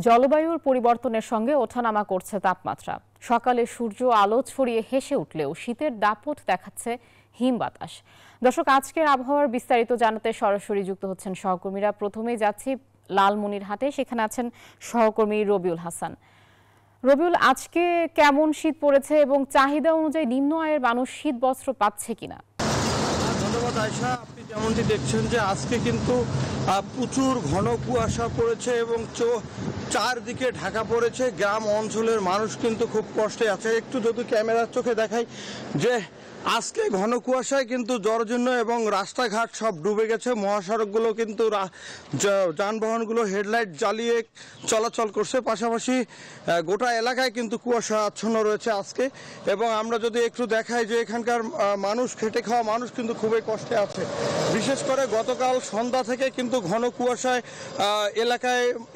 জলবায়ুর পরিবর্তনের সঙ্গে ওঠানামা করছে তাপমাত্রা। সকালে সূর্য আলো ছড়িয়ে হেসে উঠলেও শীতের দাপট দেখাচ্ছে হিম বাতাস। দর্শক, আজকের আবহাওয়ার বিস্তারিত জানাতে সরাসরি যুক্ত হচ্ছেন সহকর্মীরা। প্রথমেই যাচ্ছি লালমনিরহাটে, সেখানে আছেন সহকর্মী রবিউল হাসান। রবিউল, আজকে কেমন শীত পড়েছে এবং চাহিদা অনুযায়ী নিম্ন আয়ের মানুষ শীত বস্ত্র পাচ্ছে কিনা? ধন্যবাদ আয়শা। আপনি যেমনটি দেখছেন যে আজকে কিন্তু প্রচুর ঘন কুয়াশা পড়েছে এবং চারদিকে ঢাকা পড়েছে। গ্রাম অঞ্চলের মানুষ কিন্তু খুব কষ্টে আছে। একটু যদি ক্যামেরার চোখে দেখাই যে আজকে ঘন কুয়াশায় কিন্তু জরাজীর্ণ এবং রাস্তাঘাট সব ডুবে গেছে। মহাসড়কগুলো কিন্তু যানবাহনগুলো হেডলাইট জ্বালিয়ে চলাচল করছে। পাশাপাশি গোটা এলাকায় কিন্তু কুয়াশা আচ্ছন্ন রয়েছে আজকে। এবং আমরা যদি একটু দেখাই যে এখানকার মানুষ, খেটে খাওয়া মানুষ কিন্তু খুবই কষ্টে আছে। বিশেষ করে গতকাল সন্ধ্যা থেকে কিন্তু ঘন কুয়াশায়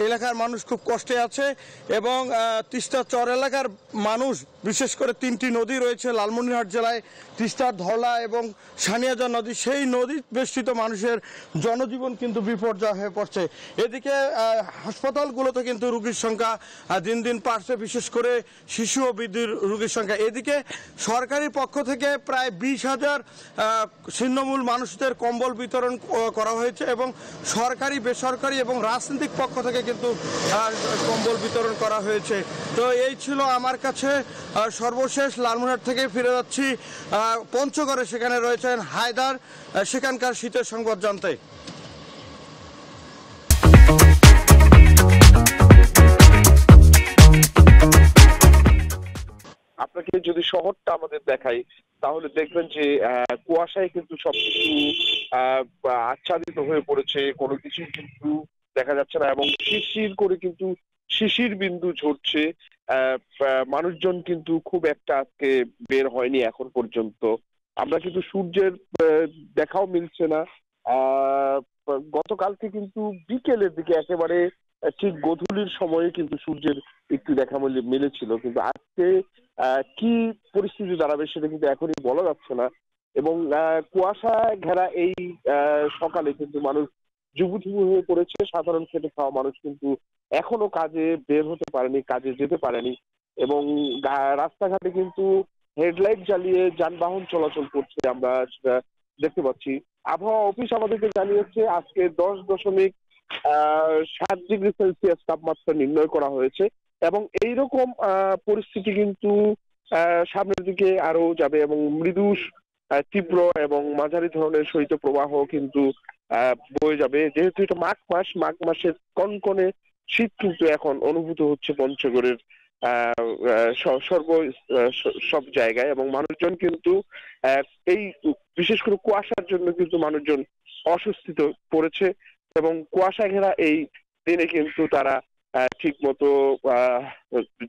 এলাকার মানুষ খুব কষ্টে আছে। এবং তিস্তা চর এলাকার মানুষ, বিশেষ করে তিনটি নদী রয়েছে লালমনিরহাট জেলায়, তিস্তা, ধলা এবং সানিয়াজা নদী, সেই নদী বেষ্টিত মানুষের জনজীবন কিন্তু বিপর্যয় হয়ে পড়ছে। এদিকে হাসপাতালগুলোতে কিন্তু রোগীর সংখ্যা দিন দিন বাড়ছে, বিশেষ করে শিশু ও বৃদ্ধ রোগীর সংখ্যা। এদিকে সরকারি পক্ষ থেকে প্রায় 20,000 ছিন্নমূল মানুষদের কম্বল বিতরণ করা হয়েছে এবং সরকারি, বেসরকারি এবং রাজনৈতিক পক্ষ থেকে কিন্তু কম্বল বিতরণ করা হয়েছে। তো এই ছিল আমার কাছে সর্বশেষ। লালমনিরহাট থেকে ফিরে যাচ্ছি পঞ্চগড়ে, সেখানে রয়েছেন হায়দার, সেখানকার শীতের সংবাদ জানতে। আপনাকে যদি শহরটা আমাদের দেখাই তাহলে দেখবেন যে কুয়াশায় কিন্তু সবকিছু আচ্ছাদিত হয়ে পড়েছে, কোনো কিছু কিন্তু দেখা যাচ্ছে না এবং শিরশির করে কিন্তু শিশির বিন্দু ঝরছে। মানুষজন কিন্তু খুব একটা আজকে বের হয়নি এখন পর্যন্ত। আমরা কিন্তু সূর্যের দেখাও মিলছে না। গতকালকে কিন্তু বিকেলের দিকে একেবারে ঠিক গোধূলির সময়ে কিন্তু সূর্যের একটু দেখা মিলেছিল, কিন্তু আজকে কি পরিস্থিতি দাঁড়াবে সেটা কিন্তু এখনই বলা যাচ্ছে না। এবং কুয়াশা ঘেরা এই সকালে কিন্তু মানুষ জুবুথুবু হয়ে পড়েছে। সাধারণ খেটে খাওয়া মানুষ কিন্তু এখনো কাজে বের হতে পারেনি, কাজে যেতে পারেনি এবং রাস্তাঘাটে কিন্তু হেডলাইট জ্বালিয়ে যানবাহন চলাচল করছে, আমরা সেটা দেখতে পাচ্ছি। আবহাওয়া অফিস আমাদেরকে জানিয়েছে আজকে 10.7 ডিগ্রি সেলসিয়াস তাপমাত্রা নির্ণয় করা হয়েছে এবং এইরকম পরিস্থিতি কিন্তু সামনের দিকে আরো যাবে এবং মৃদু তীব্র এবং মাঝারি ধরনের শৈত্য প্রবাহ কিন্তু বয়ে যাবে। যেহেতু এটা মাঘ মাসের কনকনে শীত কিন্তু এখন অনুভূত হচ্ছে পঞ্চগড়ের সব জায়গায় এবং মানুষজন কিন্তু এই বিশেষ করে কুয়াশার জন্য কিন্তু মানুষজন অস্বস্তিতে পড়েছে এবং কুয়াশা ঘেরা এই দিনে কিন্তু তারা ঠিক মতো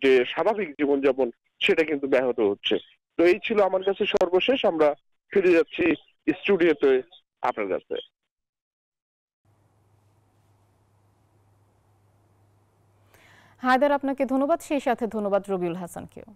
যে স্বাভাবিক জীবনযাপন সেটা কিন্তু ব্যাহত হচ্ছে। তো এই ছিল আমার কাছে সর্বশেষ। আমরা ফিরে যাচ্ছি স্টুডিওতে আপনার কাছে। হায়দার, আপনাকে ধন্যবাদ। সেই সাথে ধন্যবাদ রবিউল হাসানকেও।